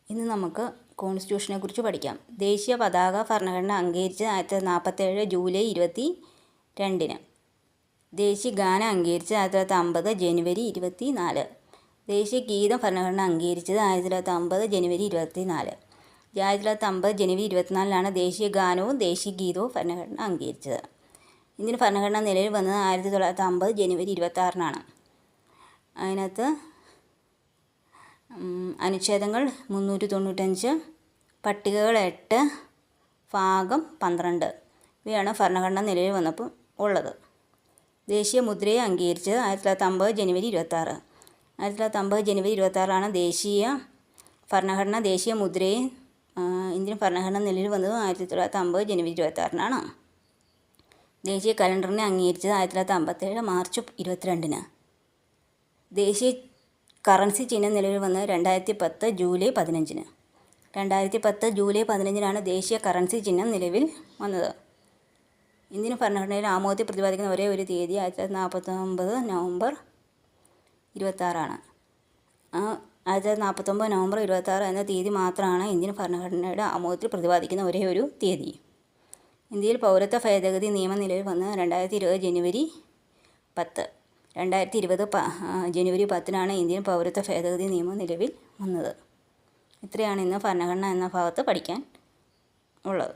ഇന്ന് നമുക്ക് കോൺസ്റ്റിറ്റ്യൂഷനെ കുറിച്ച് പഠിക്കാം. ദേശീയ പതാക ഭരണഘടന അംഗീകരിച്ചത് 1947 ജൂലൈ 22-ന്. ദേശീയ ഗാനം അംഗീകരിച്ചത് 1950 ജനുവരി 24. ദേശീയ ഗീതം ഭരണഘടന അംഗീകരിച്ചത് 1950 ജനുവരി 24. 1950 ജനുവരി 24-ലാണ് ദേശീയ ഗാനവും ദേശീയ ഗീതവും ഭരണഘടന അംഗീകരിച്ചത്. ഇന്ത്യൻ ഭരണഘടന നിലവിൽ വന്നത് 1950 ജനുവരി 26-നാണ്. അതിനകത്ത് അനുച്ഛേദങ്ങൾ 395, പട്ടികകൾ 8, ഭാഗം 12 ഇവയാണ് ഭരണഘടന നിലവിൽ വന്നപ്പോൾ ഉള്ളത്. ദേശീയ മുദ്രയെ അംഗീകരിച്ചത് 1950 ജനുവരി 26. 1950 ജനുവരി 26-ലാണ് ദേശീയ ഭരണഘടന ദേശീയ മുദ്രയെ ഇന്ത്യൻ ഭരണഘടന നിലവിൽ വന്നത് 1950 ജനുവരി 26-നാണ്. ദേശീയ കലണ്ടറിനെ അംഗീകരിച്ചത് 1957 മാർച്ച് 22-ന്. ദേശീയ കറൻസി ചിഹ്നം നിലവിൽ വന്നത് 2010 ജൂലൈ 15-ന്. 2010 ജൂലൈ 15-നാണ് ദേശീയ കറൻസി ചിഹ്നം നിലവിൽ വന്നത്. ഇന്ത്യൻ ഭരണഘടനയിൽ ആമോദി പ്രതിപാദിക്കുന്ന ഒരേ ഒരു തീയതി 1949 നവംബർ 26-ആണ്. 1949 നവംബർ 26 എന്ന തീയതി മാത്രമാണ് ഇന്ത്യൻ ഭരണഘടനയുടെ ആമോദത്തിൽ പ്രതിപാദിക്കുന്ന ഒരേ ഒരു തീയതി. ഇന്ത്യയിൽ പൗരത്വ ഭേദഗതി നിയമം നിലവിൽ വന്നത് 2020 ജനുവരി 10. 2020 ജനുവരി 10-നാണ് ഇന്ത്യൻ പൗരത്വ ഭേദഗതി നിയമം നിലവിൽ വന്നത്. ഇത്രയാണ് ഇന്ന് ഭരണഘടന എന്ന ഭാഗത്ത് പഠിക്കാൻ ഉള്ളത്.